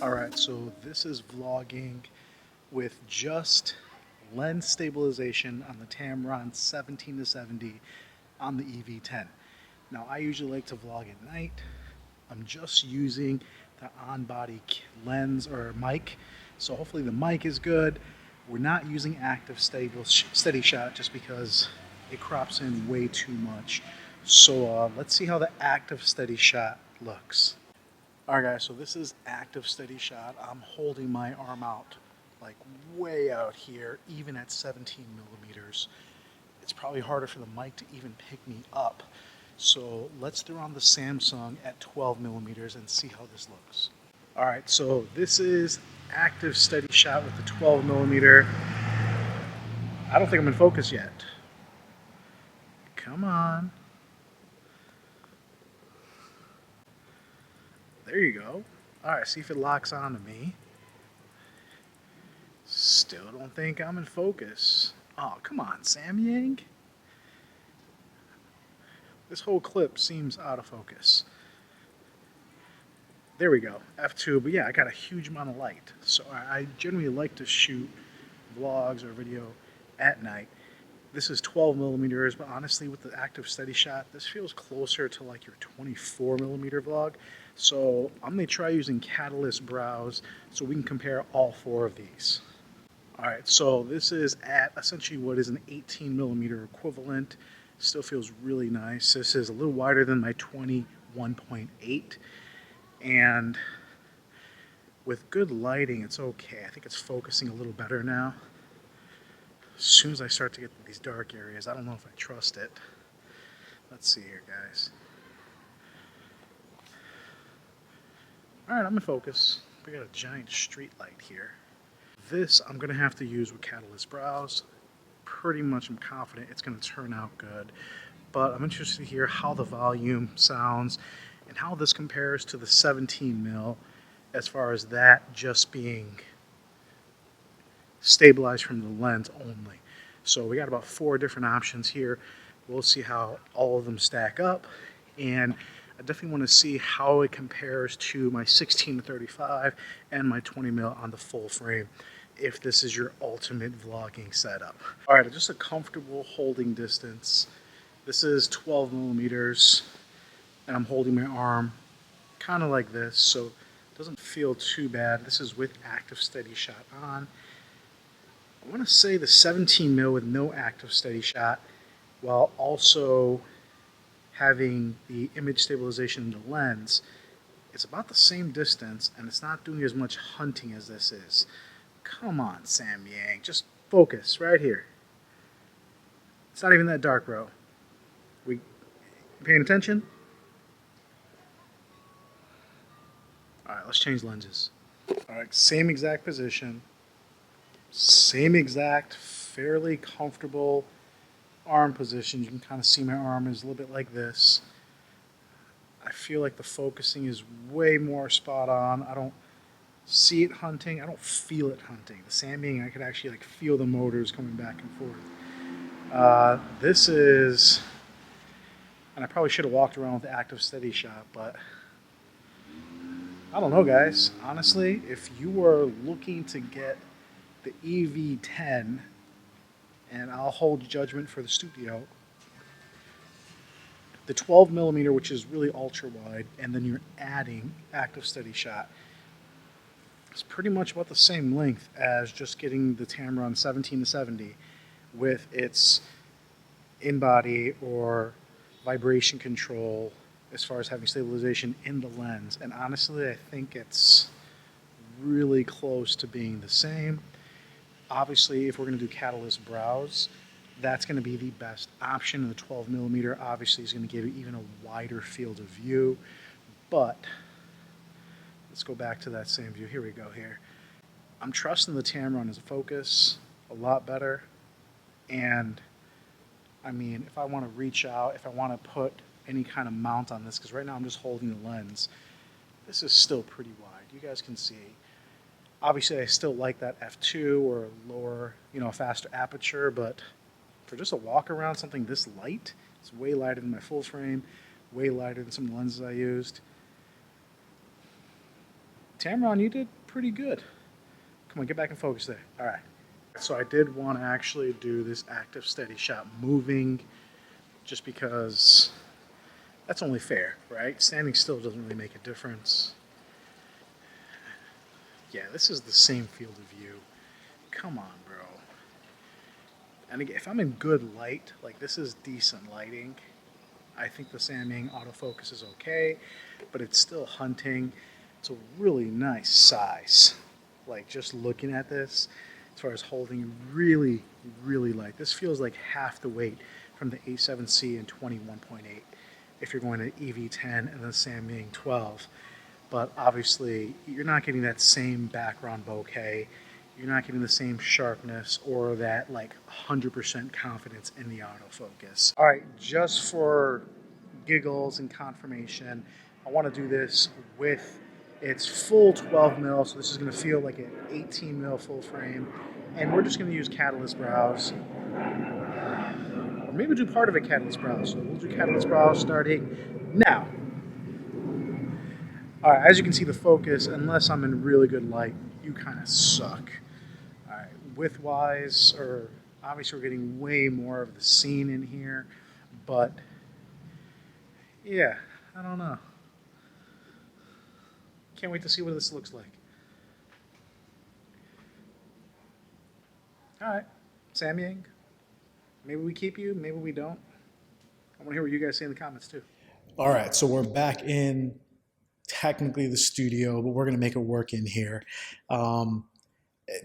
Alright, so this is vlogging with just lens stabilization on the Tamron 17-70 on the EV10. Now I usually like to vlog at night. I'm just using the on-body lens or mic, so hopefully the mic is good. We're not using active steady shot just because it crops in way too much. So let's see how the active steady shot looks. Alright guys, so this is active steady shot. I'm holding my arm out like way out here, even at 17 millimeters. It's probably harder for the mic to even pick me up. So let's throw on the Samyang at 12 millimeters and see how this looks. Alright, so this is active steady shot with the 12 millimeter. I don't think I'm in focus yet. Come on. There you go. Alright, see if it locks onto me. Still don't think I'm in focus. Oh, come on, Samyang. This whole clip seems out of focus. There we go, f2, but yeah, I got a huge amount of light. So I generally like to shoot vlogs or video at night. This is 12 millimeters, but honestly with the active steady shot, this feels closer to like your 24 millimeter vlog. So I'm gonna try using Catalyst browse so we can compare all four of these. Alright, so this is at essentially what is an 18 millimeter equivalent. Still feels really nice. This is a little wider than my 21.8, and with good lighting it's okay. I think it's focusing a little better now. As soon as I start to get to these dark areas, I don't know if I trust it. Let's see here, guys. Alright, I'm in focus. We got a giant street light here. This I'm going to have to use with Catalyst Browse. Pretty much I'm confident it's going to turn out good. But I'm interested to hear how the volume sounds and how this compares to the 17mm as far as that just being stabilized from the lens only. So we got about 4 different options here. We'll see how all of them stack up, and I definitely want to see how it compares to my 16-35 and my 20mm on the full frame, if this is your ultimate vlogging setup. Alright, just a comfortable holding distance. This is 12 millimeters, and I'm holding my arm kind of like this, so it doesn't feel too bad. This is with active steady shot on. I want to say the 17mm with no active steady shot, while also having the image stabilization in the lens, it's about the same distance, and it's not doing as much hunting as this is. Come on, Samyang, just focus right here. It's not even that dark, bro. We paying attention? Alright, let's change lenses. Alright, same exact position. Same exact, fairly comfortable arm position. You can kind of see my arm is a little bit like this. I feel like the focusing is way more spot on. I don't see it hunting. I don't feel it hunting. The Samyang, I could actually like feel the motors coming back and forth. This is, and I probably should have walked around with the active steady shot, but I don't know, guys. Honestly, if you are looking to get the EV10, and I'll hold judgment for the studio, the 12 millimeter, which is really ultra wide, and then you're adding active steady shot, it's pretty much about the same length as just getting the Tamron 17-70 with its in-body or vibration control as far as having stabilization in the lens. And honestly, I think it's really close to being the same. Obviously, if we're going to do Catalyst Browse, that's going to be the best option. And the 12 millimeter obviously is going to give you even a wider field of view. But let's go back to that same view. Here we go here. I'm trusting the Tamron as a focus a lot better. And I mean, if I want to reach out, if I want to put any kind of mount on this, because right now I'm just holding the lens, this is still pretty wide. You guys can see. Obviously, I still like that f2 or lower, faster aperture, but for just a walk around, something this light, it's way lighter than my full frame, way lighter than some of the lenses I used. Tamron, you did pretty good. Come on, get back in focus there. All right. So I did want to actually do this active steady shot moving just because that's only fair, right? Standing still doesn't really make a difference. Yeah, this is the same field of view. Come on, bro. And again, if I'm in good light, like this is decent lighting, I think the Samyang autofocus is okay, but it's still hunting. It's a really nice size. Like just looking at this, as far as holding, really, really light. This feels like half the weight from the A7C and 21.8 if you're going to EV10 and the Samyang 12. But obviously, you're not getting that same background bokeh. You're not getting the same sharpness or that like 100% confidence in the autofocus. All right, just for giggles and confirmation, I want to do this with its full 12 mil, so this is going to feel like an 18 mil full frame, and we're just going to use catalyst browse, or maybe do part of a catalyst browse. So we'll do catalyst browse starting now. All right, as you can see, the focus, unless I'm in really good light, you kind of suck. All right, width-wise, or obviously we're getting way more of the scene in here, but yeah, I don't know. Can't wait to see what this looks like. All right, Samyang, maybe we keep you, maybe we don't. I want to hear what you guys say in the comments too. All right, so we're back in technically the studio, but we're going to make it work in here.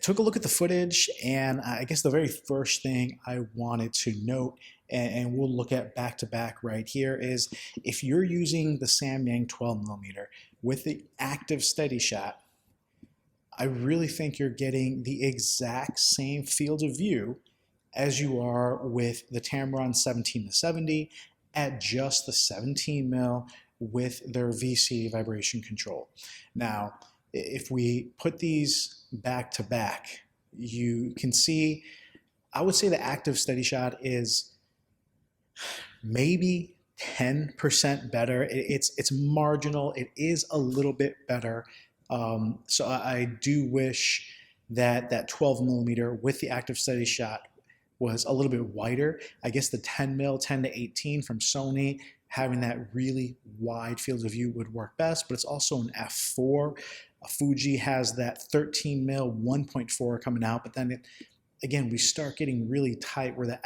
Took a look at the footage, and I guess the very first thing I wanted to note, and we'll look at back to back right here, is if you're using the Samyang 12mm with the active steady shot, I really think you're getting the exact same field of view as you are with the Tamron 17-70 at just the 17mm with their VC vibration control. Now, if we put these back to back, you can see, I would say the active steady shot is maybe 10% better. It's marginal. It is a little bit better. So I do wish that that 12mm with the active steady shot was a little bit wider. I guess the 10mm, 10 to 18 from Sony, having that really wide field of view would work best, but it's also an f4. Fuji has that 13mm 1.4 coming out, but then again, we start getting really tight where the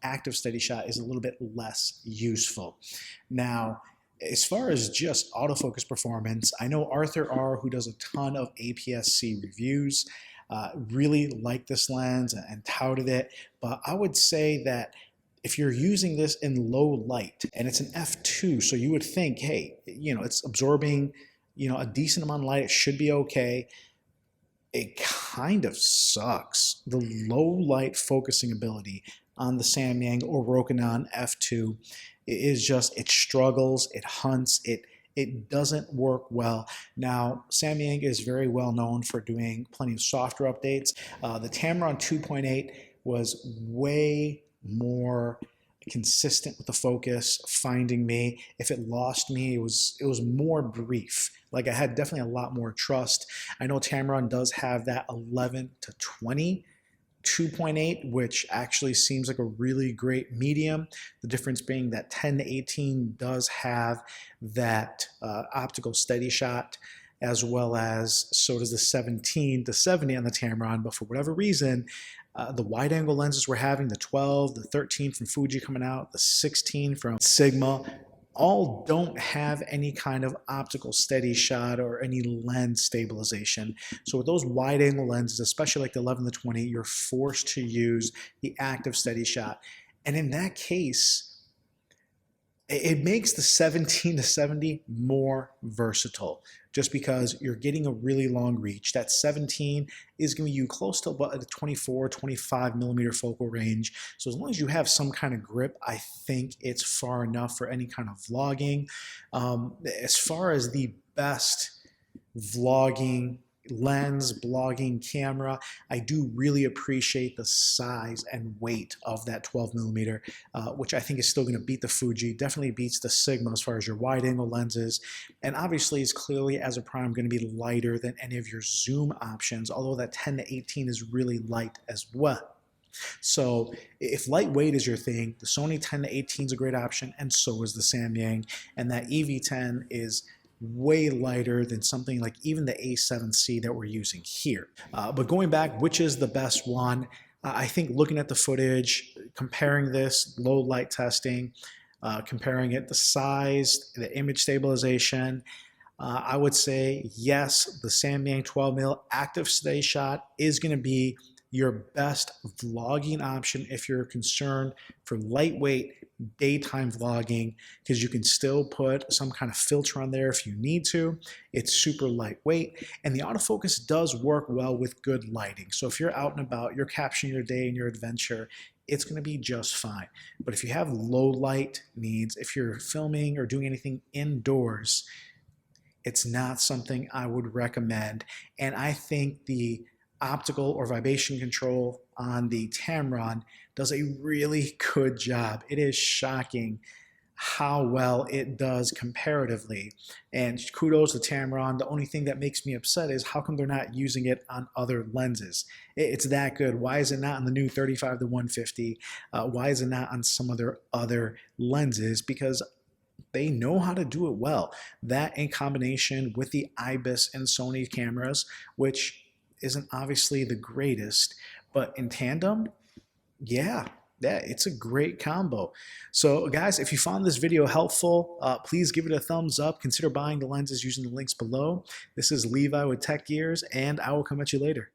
active steady shot is a little bit less useful. Now, as far as just autofocus performance, I know Arthur R., who does a ton of APS-C reviews, really liked this lens and touted it, but I would say that if you're using this in low light, and it's an f2, so you would think, hey, it's absorbing, a decent amount of light, it should be okay. It kind of sucks. The low light focusing ability on the Samyang or Rokinon f2 is just, it struggles, it hunts, it doesn't work well. Now, Samyang is very well known for doing plenty of software updates. The Tamron 2.8 was way more consistent with the focus, finding me. If it lost me, it was more brief. Like I had definitely a lot more trust. I know Tamron does have that 11 to 20 2.8, which actually seems like a really great medium. The difference being that 10 to 18 does have that optical steady shot, as well as so does the 17 to 70 on the Tamron. But for whatever reason, the wide angle lenses we're having, the 12, the 13 from Fuji coming out, the 16 from Sigma, all don't have any kind of optical steady shot or any lens stabilization. So with those wide angle lenses, especially like the 11 to 20, you're forced to use the active steady shot. And in that case, it makes the 17 to 70 more versatile just because you're getting a really long reach. That 17 is giving you close to about a 24, 25mm focal range. So as long as you have some kind of grip, I think it's far enough for any kind of vlogging. As far as the best vlogging lens, blogging camera. I do really appreciate the size and weight of that 12mm, which I think is still going to beat the Fuji, definitely beats the Sigma as far as your wide angle lenses, and obviously is clearly as a prime going to be lighter than any of your zoom options, although that 10-18 is really light as well. So if lightweight is your thing, the Sony 10-18 is a great option, and so is the Samyang, and that EV10 is way lighter than something like even the A7C that we're using here. But going back, which is the best one? I think looking at the footage, comparing this, low light testing, comparing it, the size, the image stabilization, I would say yes, the Samyang 12mm active steady shot is going to be your best vlogging option if you're concerned for lightweight daytime vlogging, because you can still put some kind of filter on there if you need to. It's super lightweight, and the autofocus does work well with good lighting. So if you're out and about, you're capturing your day and your adventure, it's going to be just fine. But if you have low light needs, if you're filming or doing anything indoors, it's not something I would recommend. And I think the optical or vibration control on the Tamron does a really good job. It is shocking how well it does comparatively. And kudos to Tamron. The only thing that makes me upset is how come they're not using it on other lenses? It's that good. Why is it not on the new 35-150? Why is it not on some of their other lenses? Because they know how to do it well. That in combination with the IBIS and Sony cameras, which isn't obviously the greatest, but in tandem, yeah, it's a great combo. So guys, if you found this video helpful, please give it a thumbs up. Consider buying the lenses using the links below. This is Levi with Tech Gears, and I will come at you later.